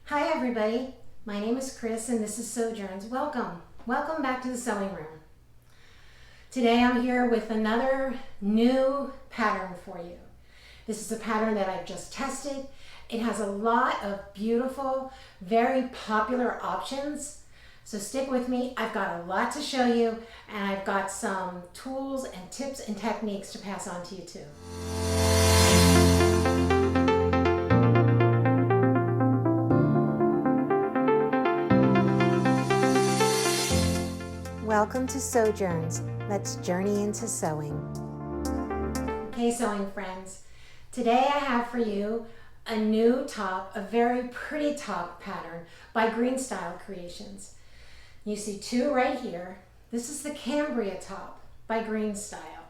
Hi everybody, my name is Chris and this is Sewjourns. Welcome back to the sewing room. Today I'm here with another new pattern for you. This is a pattern that I've just tested. It has a lot of beautiful, very popular options. So stick with me, I've got a lot to show you and I've got some tools and tips and techniques to pass on to you too. Welcome to Sewjourns. Let's journey into sewing. Okay, sewing friends. Today I have for you a new top, a very pretty top pattern by Greenstyle Creations. You see two right here. This is the Cambria top by Greenstyle.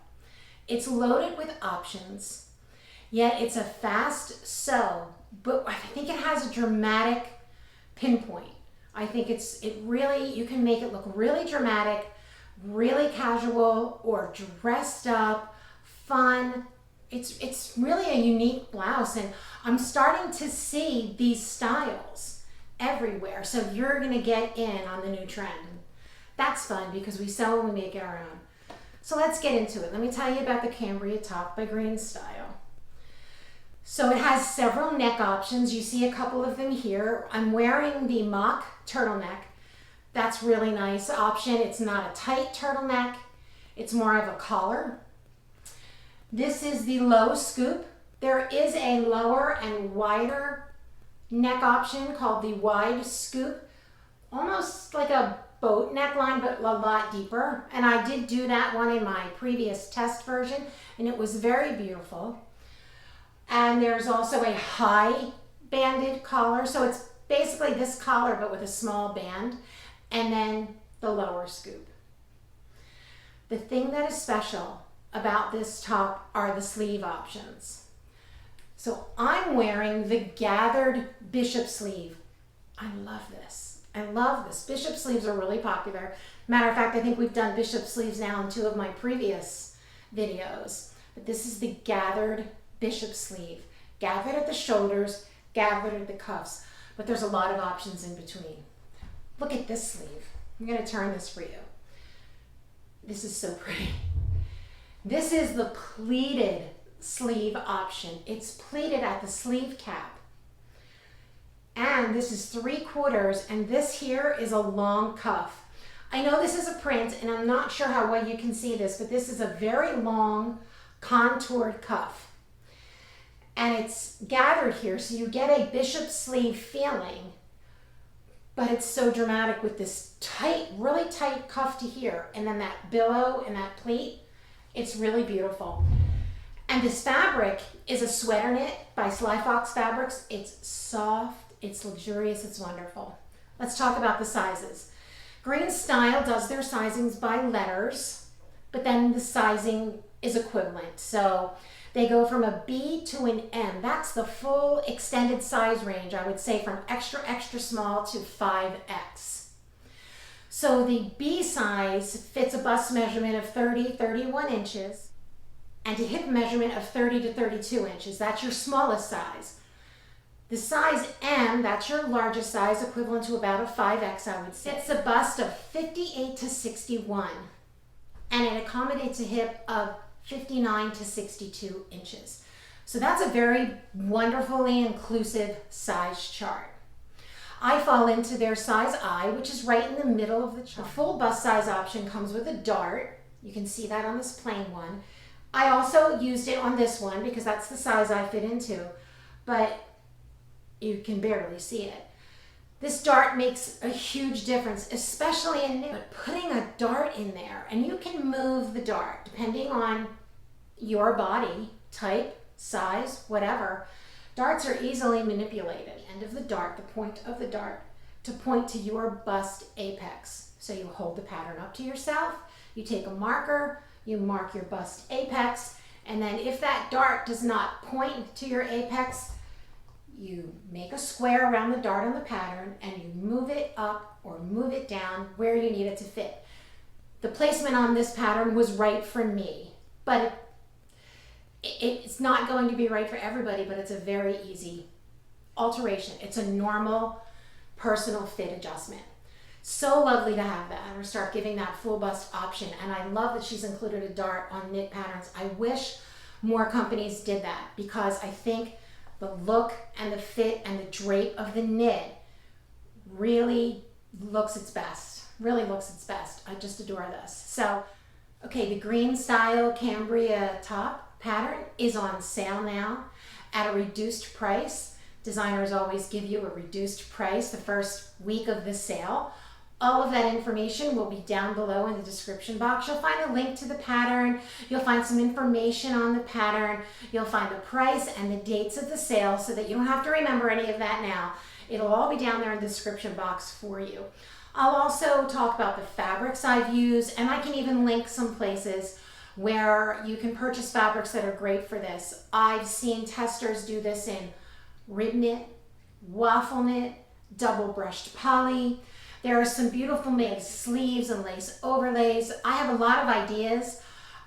It's loaded with options, yet it's a fast sew, but I think it has a dramatic pinpoint. I think you can make it look really dramatic, really casual, or dressed up, fun. It's really a unique blouse, and I'm starting to see these styles everywhere. So you're gonna get in on the new trend. That's fun because we sew and we make it our own. So let's get into it. Let me tell you about the Cambria top by Greenstyle. So it has several neck options. You see a couple of them here. I'm wearing the mock turtleneck. That's really nice option. It's not a tight turtleneck. It's more of a collar. This is the low scoop. There is a lower and wider neck option called the wide scoop. Almost like a boat neckline, but a lot deeper. And I did do that one in my previous test version, and it was very beautiful. And there's also a high banded collar. So it's basically this collar, but with a small band. And then the lower scoop. The thing that is special about this top are the sleeve options. So I'm wearing the gathered bishop sleeve. I love this. I love this. Bishop sleeves are really popular. Matter of fact, I think we've done bishop sleeves now in two of my previous videos. But this is the gathered bishop sleeve. Gathered at the shoulders, gathered at the cuffs. But there's a lot of options in between. Look at this sleeve. I'm going to turn this for you. This is so pretty. This is the pleated sleeve option. It's pleated at the sleeve cap. And this is 3/4, and this here is a long cuff. I know this is a print, and I'm not sure how well you can see this, but this is a very long contoured cuff. And it's gathered here, so you get a bishop sleeve feeling, but it's so dramatic with this tight, really tight cuff to here, and then that billow and that pleat. It's really beautiful. And this fabric is a sweater knit by Sly Fox Fabrics. It's soft, it's luxurious, it's wonderful. Let's talk about the sizes. Greenstyle does their sizings by letters, but then the sizing is equivalent. So they go from a B to an M. That's the full extended size range, I would say, from extra, extra small to 5X. So the B size fits a bust measurement of 30-31 inches and a hip measurement of 30 to 32 inches. That's your smallest size. The size M, that's your largest size, equivalent to about a 5X, I would say. It's a bust of 58 to 61, and it accommodates a hip of 59 to 62 inches. So that's a very wonderfully inclusive size chart. I fall into their size I, which is right in the middle of the chart. The full bust size option comes with a dart. You can see that on this plain one. I also used it on this one because that's the size I fit into, but you can barely see it. This dart makes a huge difference, especially in knit. But putting a dart in there, and you can move the dart depending on your body type, size, whatever. Darts are easily manipulated. End of the dart, the point of the dart, to point to your bust apex. So you hold the pattern up to yourself, you take a marker, you mark your bust apex, and then if that dart does not point to your apex, you make a square around the dart on the pattern and you move it up or move it down where you need it to fit. The placement on this pattern was right for me, but it's not going to be right for everybody, but it's a very easy alteration. It's a normal personal fit adjustment. So lovely to have that and start giving that full bust option. And I love that she's included a dart on knit patterns. I wish more companies did that, because I think the look and the fit and the drape of the knit really looks its best. Really looks its best. I just adore this. So, okay, the Greenstyle Cambria top pattern is on sale now at a reduced price. Designers always give you a reduced price the first week of the sale. All of that information will be down below in the description box. You'll find a link to the pattern. You'll find some information on the pattern. You'll find the price and the dates of the sale so that you don't have to remember any of that now. It'll all be down there in the description box for you. I'll also talk about the fabrics I've used, and I can even link some places where you can purchase fabrics that are great for this. I've seen testers do this in rib knit, waffle knit, double brushed poly. There are some beautiful made sleeves and lace overlays. I have a lot of ideas.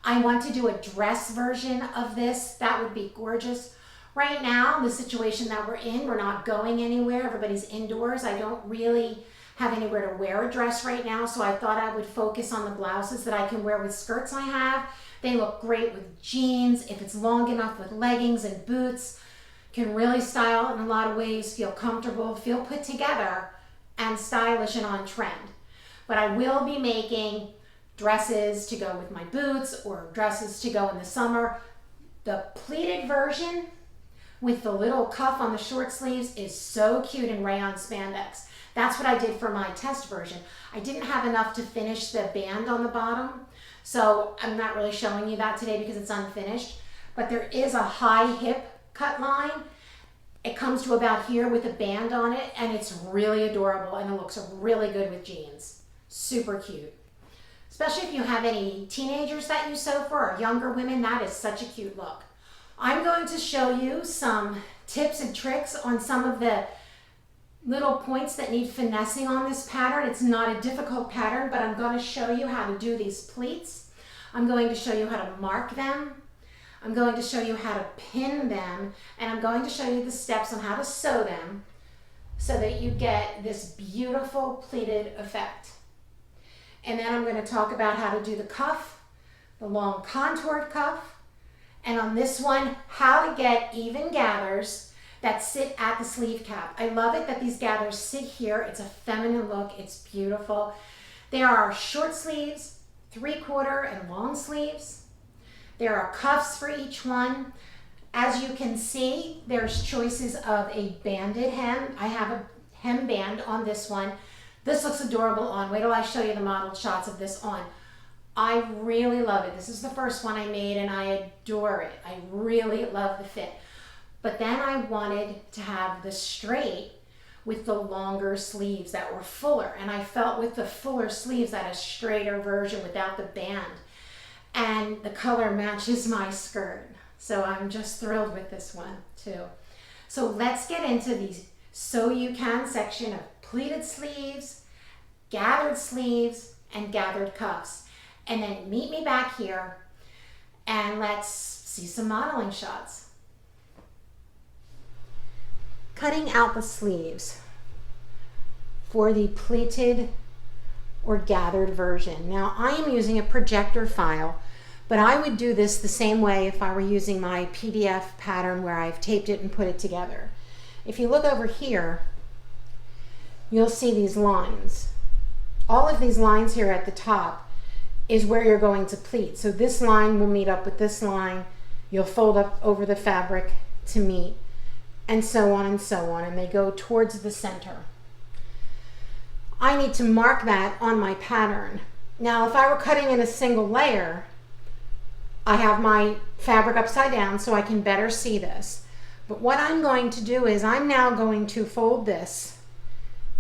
I want to do a dress version of this. That would be gorgeous. Right now, the situation that we're in, we're not going anywhere. Everybody's indoors. I don't really have anywhere to wear a dress right now, so I thought I would focus on the blouses that I can wear with skirts I have. They look great with jeans. If it's long enough with leggings and boots, can really style it in a lot of ways, feel comfortable, feel put together, and stylish and on trend. But I will be making dresses to go with my boots or dresses to go in the summer. The pleated version with the little cuff on the short sleeves is so cute in Rayon Spandex. That's what I did for my test version. I didn't have enough to finish the band on the bottom, so I'm not really showing you that today because it's unfinished. But there is a high hip cut line. It comes to about here with a band on it, and it's really adorable, and it looks really good with jeans. Super cute. Especially if you have any teenagers that you sew for, or younger women, that is such a cute look. I'm going to show you some tips and tricks on some of the little points that need finessing on this pattern. It's not a difficult pattern, but I'm going to show you how to do these pleats. I'm going to show you how to mark them. I'm going to show you how to pin them, and I'm going to show you the steps on how to sew them so that you get this beautiful pleated effect. And then I'm going to talk about how to do the cuff, the long contoured cuff, and on this one, how to get even gathers that sit at the sleeve cap. I love it that these gathers sit here. It's a feminine look. It's beautiful. There are short sleeves, 3/4 and long sleeves. There are cuffs for each one. As you can see, there's choices of a banded hem. I have a hem band on this one. This looks adorable on. Wait till I show you the modeled shots of this on. I really love it. This is the first one I made and I adore it. I really love the fit. But then I wanted to have the straight with the longer sleeves that were fuller. And I felt with the fuller sleeves that a straighter version without the band. And the color matches my skirt. So I'm just thrilled with this one too. So let's get into the Sew You Can section of pleated sleeves, gathered sleeves, and gathered cuffs. And then meet me back here and let's see some modeling shots. Cutting out the sleeves for the pleated or gathered version. Now I am using a projector file, but I would do this the same way if I were using my PDF pattern where I've taped it and put it together. If you look over here, you'll see these lines. All of these lines here at the top is where you're going to pleat. So this line will meet up with this line. You'll fold up over the fabric to meet, and so on and so on, and they go towards the center. I need to mark that on my pattern. Now, if I were cutting in a single layer, I have my fabric upside down so I can better see this. But what I'm going to do is I'm now going to fold this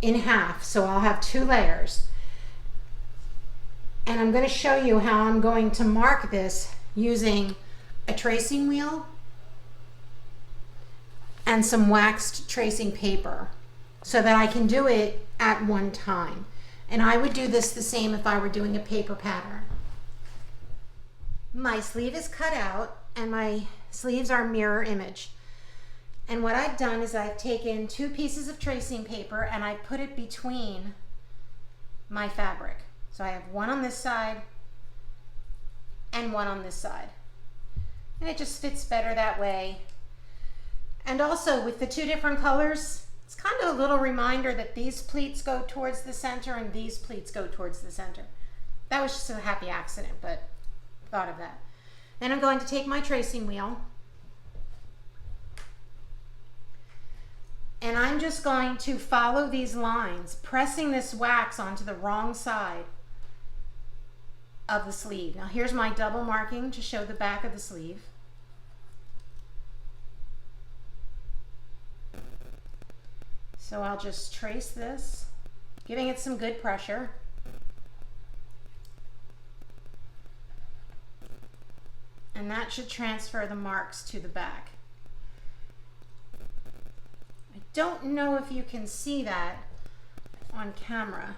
in half, so I'll have 2 layers. And I'm going to show you how I'm going to mark this using a tracing wheel and some waxed tracing paper so that I can do it at one time. And I would do this the same if I were doing a paper pattern. My sleeve is cut out and my sleeves are mirror image. And what I've done is I've taken 2 pieces of tracing paper and I put it between my fabric. So I have one on this side and one on this side. And it just fits better that way. And also with the 2 different colors, it's kind of a little reminder that these pleats go towards the center and these pleats go towards the center. That was just a happy accident, but thought of that. Then I'm going to take my tracing wheel and I'm just going to follow these lines, pressing this wax onto the wrong side of the sleeve. Now here's my double marking to show the back of the sleeve. So I'll just trace this, giving it some good pressure. And that should transfer the marks to the back. I don't know if you can see that on camera,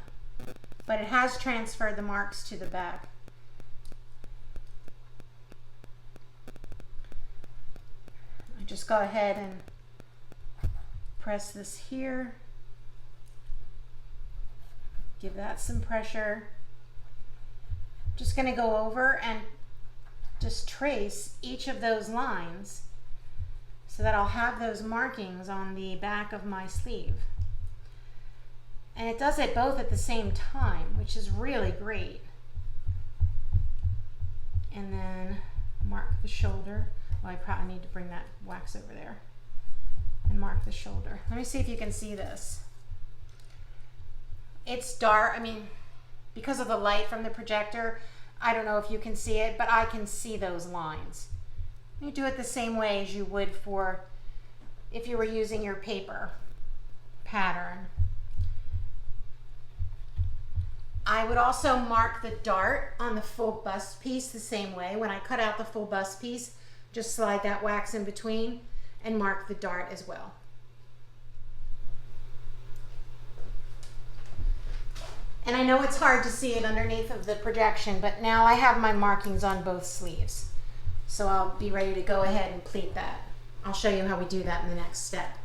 but it has transferred the marks to the back. I just go ahead and press this here, give that some pressure. Just going to go over and just trace each of those lines so that I'll have those markings on the back of my sleeve. And it does it both at the same time, which is really great. And then mark the shoulder. Oh, I probably need to bring that wax over there and mark the shoulder. Let me see if you can see this. It's dark, I mean, because of the light from the projector, I don't know if you can see it, but I can see those lines. You do it the same way as you would for if you were using your paper pattern. I would also mark the dart on the full bust piece the same way. When I cut out the full bust piece, just slide that wax in between and mark the dart as well. And I know it's hard to see it underneath of the projection, but now I have my markings on both sleeves. So I'll be ready to go ahead and pleat that. I'll show you how we do that in the next step.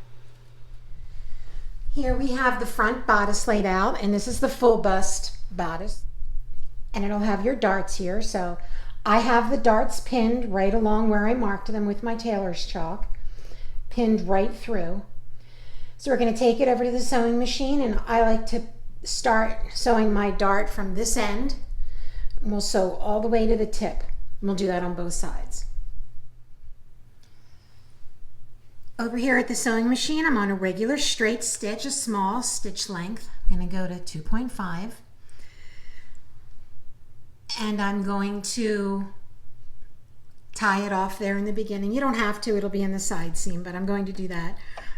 Here we have the front bodice laid out, and this is the full bust bodice. And it'll have your darts here. So I have the darts pinned right along where I marked them with my tailor's chalk, pinned right through. So we're going to take it over to the sewing machine, and I like to start sewing my dart from this end. And we'll sew all the way to the tip. And we'll do that on both sides. Over here at the sewing machine, I'm on a regular straight stitch, a small stitch length. I'm going to go to 2.5. And I'm going to tie it off there in the beginning. You don't have to, it'll be in the side seam, but I'm going to do that.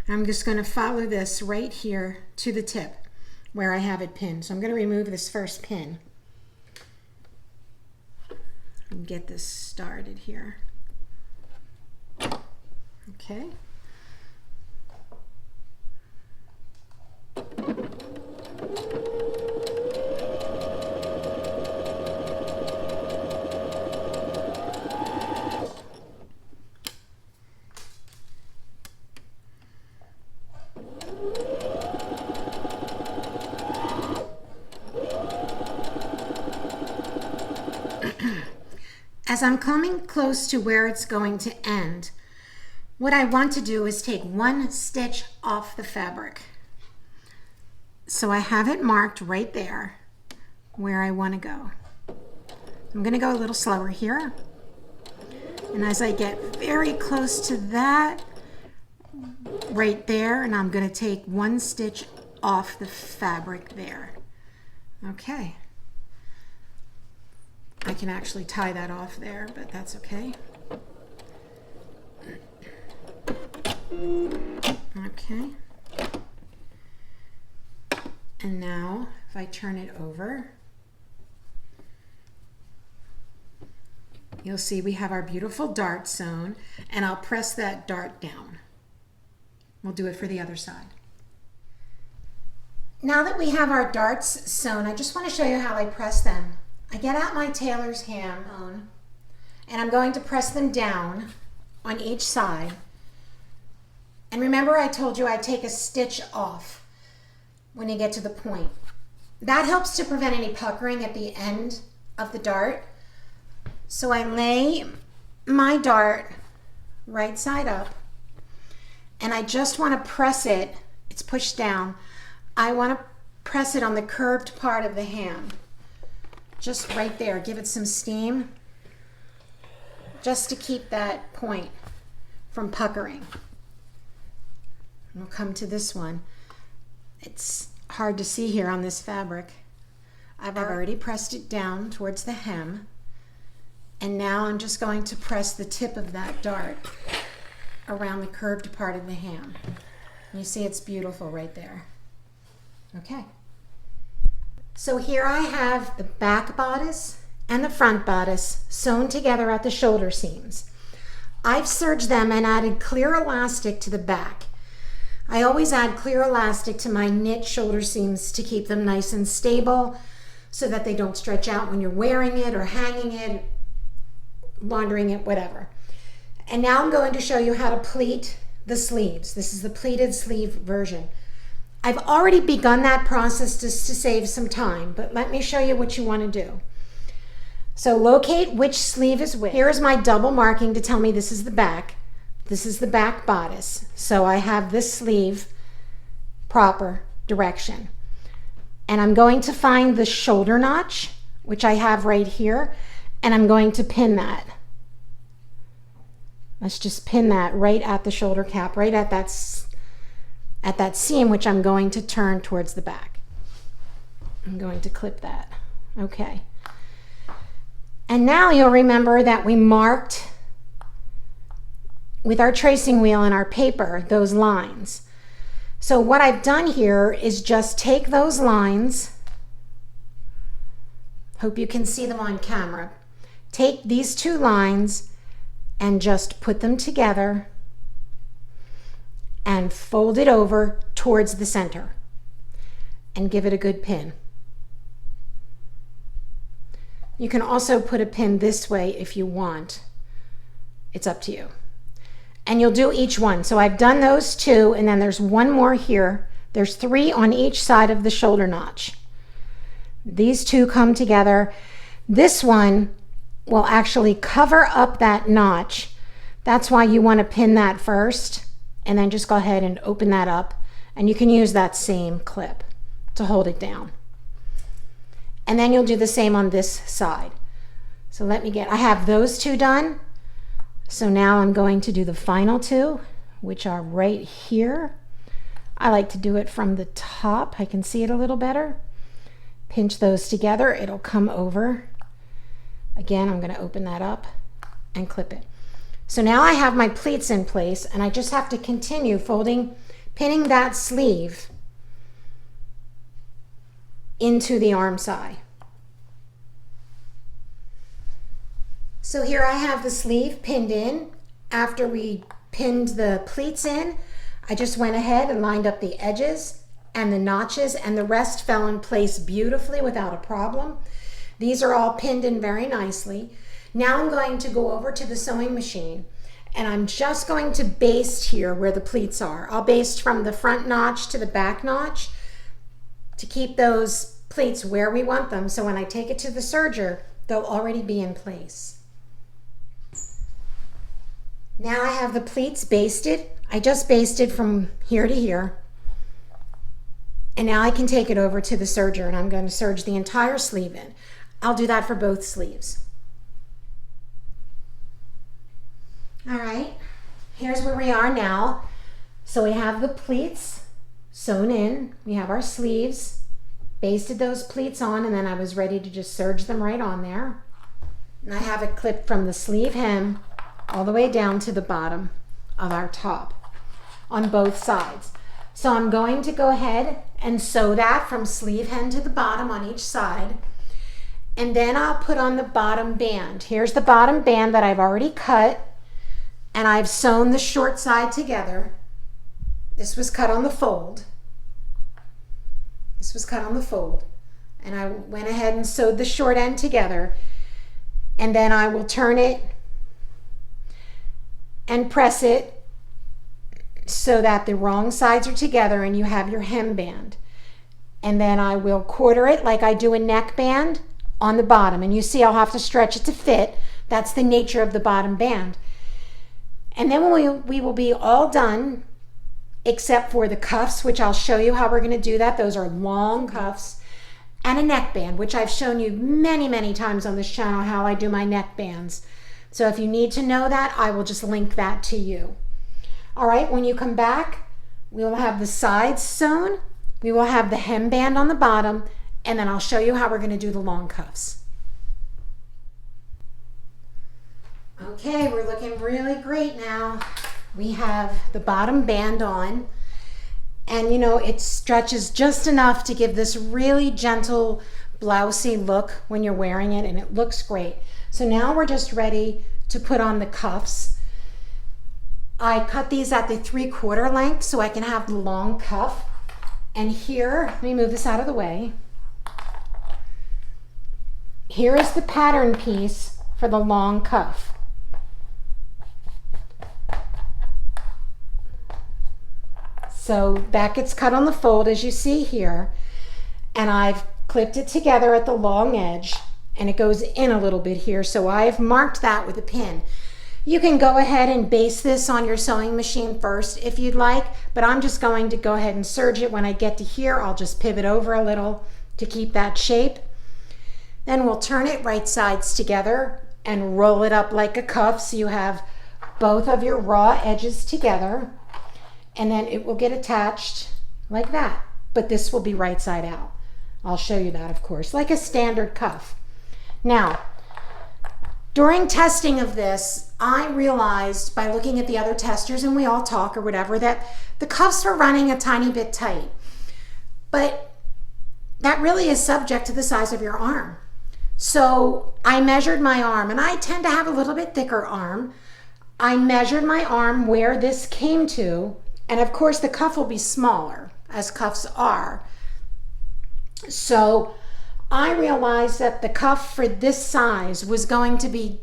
I'm just going to follow this right here to the tip where I have it pinned. So I'm going to remove this first pin and get this started here. Okay. As I'm coming close to where it's going to end, what I want to do is take one stitch off the fabric. So I have it marked right there where I want to go. I'm going to go a little slower here. And as I get very close to that, right there, and I'm going to take one stitch off the fabric there. Okay. I can actually tie that off there, but that's okay. Okay. And now, if I turn it over, you'll see we have our beautiful dart sewn, and I'll press that dart down. We'll do it for the other side. Now that we have our darts sewn, I just want to show you how I press them. I get out my tailor's ham and I'm going to press them down on each side And remember I told you I'd take a stitch off when you get to the point. That helps to prevent any puckering at the end of the dart. So I lay my dart right side up and I just want to press it. It's pushed down. I want to press it on the curved part of the hand. Just right there. Give it some steam just to keep that point from puckering. We'll come to this one. It's hard to see here on this fabric. I've already pressed it down towards the hem, and now I'm just going to press the tip of that dart around the curved part of the ham. You see it's beautiful right there. Okay. So here I have the back bodice and the front bodice sewn together at the shoulder seams. I've serged them and added clear elastic to the back. I always add clear elastic to my knit shoulder seams to keep them nice and stable so that they don't stretch out when you're wearing it or hanging it, laundering it, whatever. And now I'm going to show you how to pleat the sleeves. This is the pleated sleeve version. I've already begun that process just to save some time, but let me show you what you want to do. So locate which sleeve is which. Here is my double marking to tell me this is the back. This is the back bodice. So I have this sleeve proper direction. And I'm going to find the shoulder notch, which I have right here, and I'm going to pin that. Let's just pin that right at the shoulder cap, right at that seam, which I'm going to turn towards the back. I'm going to clip that. Okay. And now you'll remember that we marked with our tracing wheel and our paper those lines. So what I've done here is just take those lines, hope you can see them on camera, take these two lines and just put them together and fold it over towards the center and give it a good pin. You can also put a pin this way if you want. It's up to you. And you'll do each one. So I've done those two, and then there's one more here. There's 3 on each side of the shoulder notch. These two come together. This one will actually cover up that notch. That's why you want to pin that first, and then just go ahead and open that up, and you can use that same clip to hold it down. And then you'll do the same on this side. So I have those two done. So now I'm going to do the final two, which are right here. I like to do it from the top. I can see it a little better. Pinch those together. It'll come over. Again, I'm going to open that up and clip it. So now I have my pleats in place, and I just have to continue pinning that sleeve into the arm side. So here I have the sleeve pinned in. After we pinned the pleats in, I just went ahead and lined up the edges and the notches, and the rest fell in place beautifully without a problem. These are all pinned in very nicely. Now I'm going to go over to the sewing machine, and I'm just going to baste here where the pleats are. I'll baste from the front notch to the back notch to keep those pleats where we want them, so when I take it to the serger, they'll already be in place. Now I have the pleats basted. I just basted from here to here. And now I can take it over to the serger, and I'm going to serge the entire sleeve in. I'll do that for both sleeves. All right, here's where we are now. So we have the pleats sewn in. We have our sleeves, basted those pleats on, and then I was ready to just serge them right on there. And I have it clipped from the sleeve hem all the way down to the bottom of our top on both sides. So I'm going to go ahead and sew that from sleeve hem to the bottom on each side. And then I'll put on the bottom band. Here's the bottom band that I've already cut, and I've sewn the short side together. This was cut on the fold. This was cut on the fold. And I went ahead and sewed the short end together. And then I will turn it and press it so that the wrong sides are together and you have your hemband. And then I will quarter it like I do a neckband on the bottom. And you see I'll have to stretch it to fit. That's the nature of the bottom band. And then we will be all done except for the cuffs, which I'll show you how we're going to do that. Those are long cuffs, and a neckband, which I've shown you many, many times on this channel how I do my neckbands. So if you need to know that, I will just link that to you. All right, when you come back, we will have the sides sewn, we will have the hemband on the bottom, and then I'll show you how we're going to do the long cuffs. Okay, we're looking really great now. We have the bottom band on, and you know, it stretches just enough to give this really gentle blousey look when you're wearing it, and it looks great. So now we're just ready to put on the cuffs. I cut these at the 3/4 length so I can have the long cuff. And here, let me move this out of the way. Here is the pattern piece for the long cuff. So that gets cut on the fold as you see here, and I've clipped it together at the long edge, and it goes in a little bit here, so I've marked that with a pin. You can go ahead and base this on your sewing machine first if you'd like, but I'm just going to go ahead and serge it. When I get to here, I'll just pivot over a little to keep that shape. Then we'll turn it right sides together and roll it up like a cuff so you have both of your raw edges together, and then it will get attached like that, but this will be right side out. I'll show you that, of course, like a standard cuff. Now, during testing of this, I realized by looking at the other testers, and we all talk or whatever, that the cuffs were running a tiny bit tight. But that really is subject to the size of your arm. So I measured my arm, and I tend to have a little bit thicker arm. I measured my arm where this came to, and of course the cuff will be smaller, as cuffs are. So I realized that the cuff for this size was going to be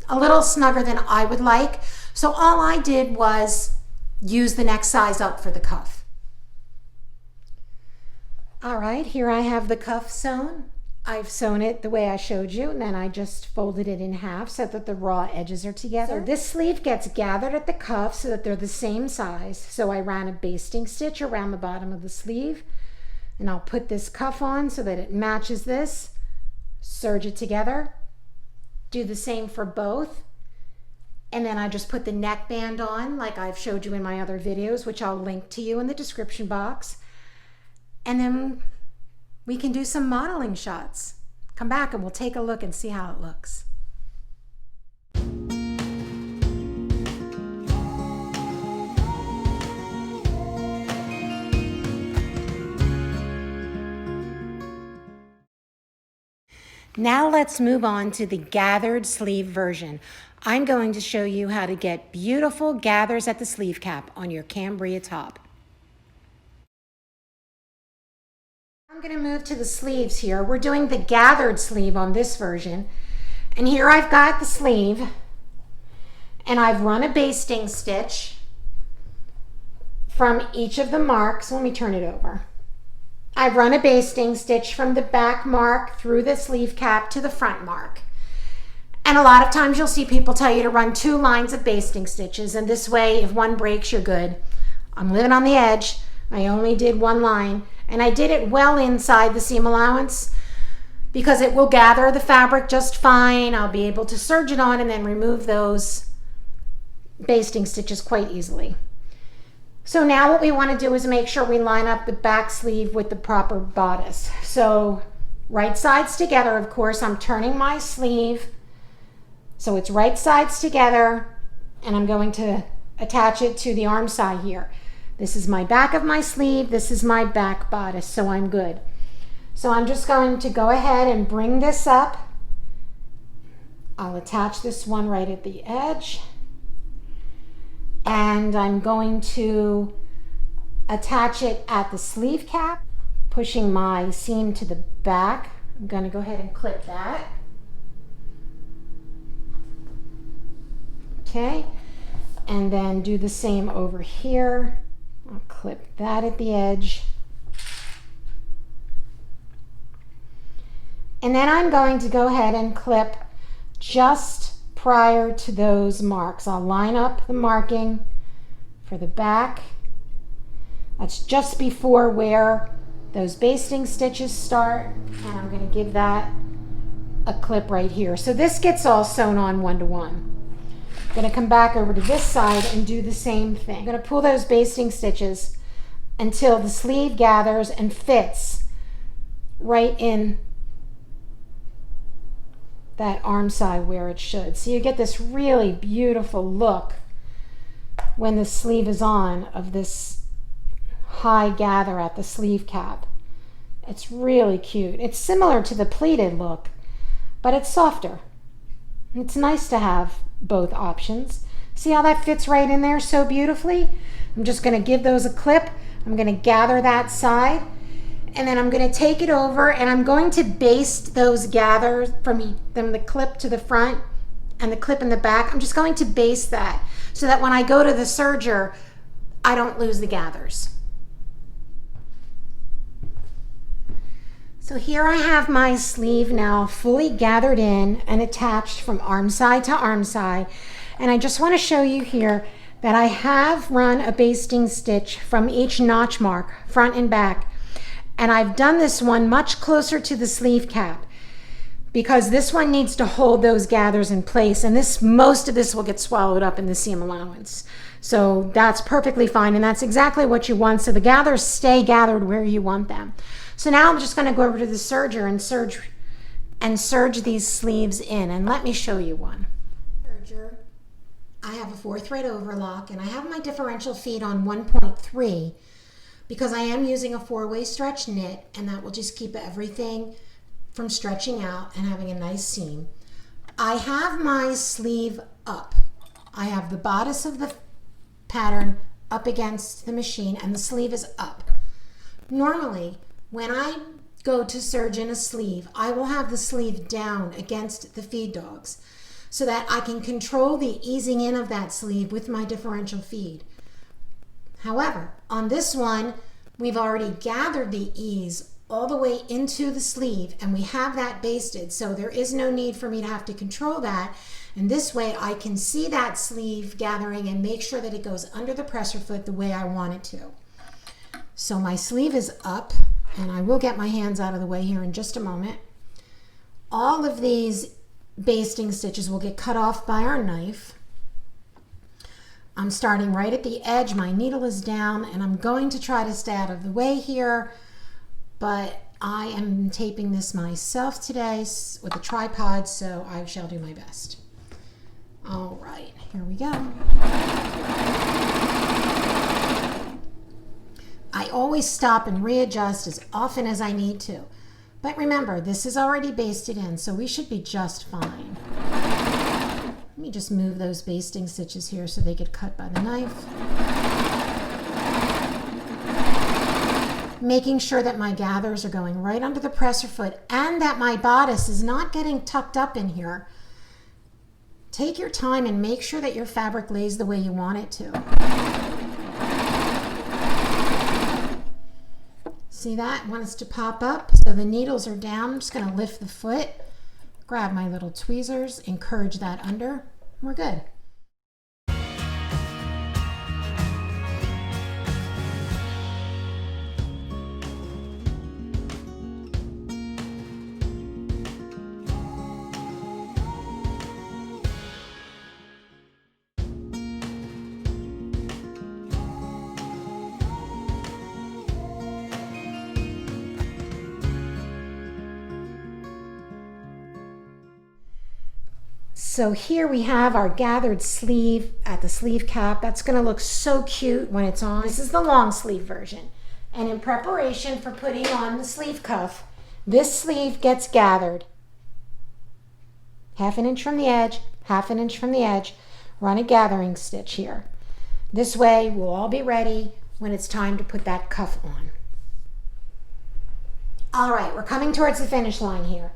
a little snugger than I would like. So all I did was use the next size up for the cuff. All right, here I have the cuff sewn. I've sewn it the way I showed you, and then I just folded it in half so that the raw edges are together. So this sleeve gets gathered at the cuff so that they're the same size. So I ran a basting stitch around the bottom of the sleeve, and I'll put this cuff on so that it matches this, serge it together, do the same for both, and then I just put the neckband on like I've showed you in my other videos, which I'll link to you in the description box, and then we can do some modeling shots. Come back and we'll take a look and see how it looks. Now let's move on to the gathered sleeve version. I'm going to show you how to get beautiful gathers at the sleeve cap on your Cambria top. I'm going to move to the sleeves here. We're doing the gathered sleeve on this version. And here I've got the sleeve, and I've run a basting stitch from each of the marks. Let me turn it over. I've run a basting stitch from the back mark through the sleeve cap to the front mark. And a lot of times you'll see people tell you to run 2 lines of basting stitches, and this way if one breaks, you're good. I'm living on the edge. I only did 1 line, and I did it well inside the seam allowance because it will gather the fabric just fine. I'll be able to serge it on and then remove those basting stitches quite easily. So now what we want to do is make sure we line up the back sleeve with the proper bodice. So right sides together, of course, I'm turning my sleeve so it's right sides together, and I'm going to attach it to the arm side here. This is my back of my sleeve, this is my back bodice, so I'm good. So I'm just going to go ahead and bring this up. I'll attach this one right at the edge. And I'm going to attach it at the sleeve cap, pushing my seam to the back. I'm going to go ahead and clip that. Okay, and then do the same over here. I'll clip that at the edge. And then I'm going to go ahead and clip just prior to those marks. I'll line up the marking for the back. That's just before where those basting stitches start, and I'm going to give that a clip right here. So this gets all sewn on one-to-one. I'm going to come back over to this side and do the same thing. I'm going to pull those basting stitches until the sleeve gathers and fits right in that arm side where it should. So you get this really beautiful look when the sleeve is on of this high gather at the sleeve cap. It's really cute. It's similar to the pleated look, but it's softer. It's nice to have both options. See how that fits right in there so beautifully? I'm just going to give those a clip. I'm going to gather that side, and then I'm going to take it over, and I'm going to baste those gathers from the clip to the front and the clip in the back. I'm just going to baste that so that when I go to the serger, I don't lose the gathers. So here I have my sleeve now fully gathered in and attached from arm side to arm side. And I just want to show you here that I have run a basting stitch from each notch mark, front and back. And I've done this one much closer to the sleeve cap because this one needs to hold those gathers in place, and most of this will get swallowed up in the seam allowance. So that's perfectly fine, and that's exactly what you want, so the gathers stay gathered where you want them. So now I'm just going to go over to the serger and serge these sleeves in, and let me show you one. Serger, I have a 4-thread overlock, and I have my differential feed on 1.3 because I am using a 4-way stretch knit, and that will just keep everything from stretching out and having a nice seam. I have my sleeve up. I have the bodice of the pattern up against the machine, and the sleeve is up. Normally, when I go to serge in a sleeve, I will have the sleeve down against the feed dogs so that I can control the easing in of that sleeve with my differential feed. However, on this one, we've already gathered the ease all the way into the sleeve, and we have that basted, so there is no need for me to have to control that. And this way I can see that sleeve gathering and make sure that it goes under the presser foot the way I want it to. So my sleeve is up, and I will get my hands out of the way here in just a moment. All of these basting stitches will get cut off by our knife. I'm starting right at the edge, my needle is down, and I'm going to try to stay out of the way here, but I am taping this myself today with a tripod, so I shall do my best. All right, here we go. I always stop and readjust as often as I need to. But remember, this is already basted in, so we should be just fine. Let me just move those basting stitches here so they get cut by the knife. Making sure that my gathers are going right under the presser foot and that my bodice is not getting tucked up in here. Take your time and make sure that your fabric lays the way you want it to. See that? It wants to pop up, so the needles are down. I'm just going to lift the foot, grab my little tweezers, encourage that under. We're good. So here we have our gathered sleeve at the sleeve cap. That's going to look so cute when it's on. This is the long sleeve version. And in preparation for putting on the sleeve cuff, this sleeve gets gathered 1/2 inch from the edge, 1/2 inch from the edge. Run a gathering stitch here. This way we'll all be ready when it's time to put that cuff on. All right, we're coming towards the finish line here.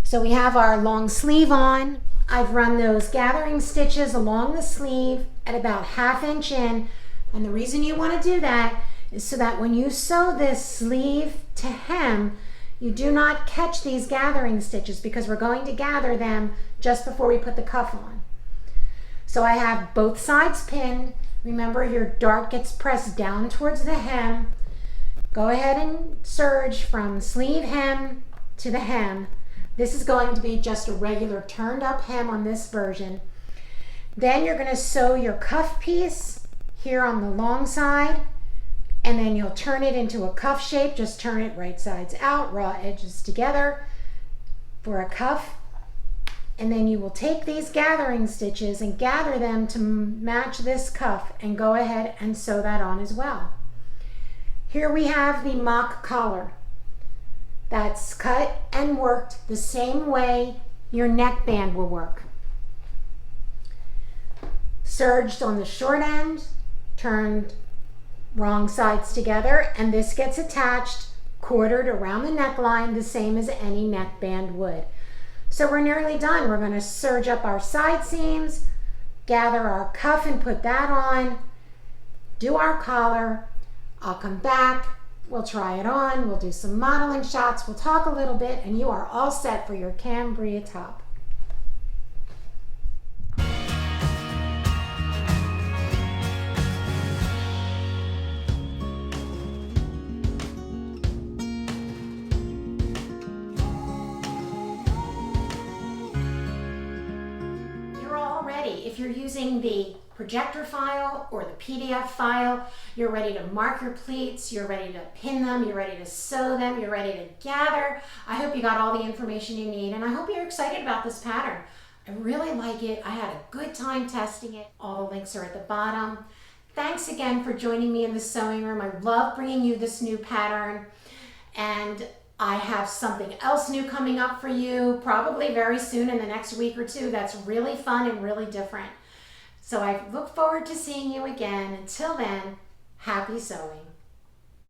So we have our long sleeve on. I've run those gathering stitches along the sleeve at about 1/2 inch in, and the reason you want to do that is so that when you sew this sleeve to hem, you do not catch these gathering stitches, because we're going to gather them just before we put the cuff on. So I have both sides pinned. Remember, your dart gets pressed down towards the hem. Go ahead and serge from sleeve hem to the hem. This is going to be just a regular turned up hem on this version. Then you're going to sew your cuff piece here on the long side, and then you'll turn it into a cuff shape. Just turn it right sides out, raw edges together for a cuff. And then you will take these gathering stitches and gather them to match this cuff, and go ahead and sew that on as well. Here we have the mock collar. That's cut and worked the same way your neckband will work. Serged on the short end, turned wrong sides together, and this gets attached, quartered around the neckline the same as any neckband would. So we're nearly done. We're going to serge up our side seams, gather our cuff and put that on, do our collar. I'll come back, we'll try it on, we'll do some modeling shots, we'll talk a little bit, and you are all set for your Cambria top. You're all ready. If you're using the projector file or the PDF file, you're ready to mark your pleats, you're ready to pin them, you're ready to sew them, you're ready to gather. I hope you got all the information you need, and I hope you're excited about this pattern. I really like it. I had a good time testing it. All the links are at the bottom. Thanks again for joining me in the sewing room. I love bringing you this new pattern, and I have something else new coming up for you, probably very soon in the next week or two, that's really fun and really different. So I look forward to seeing you again. Until then, happy sewing.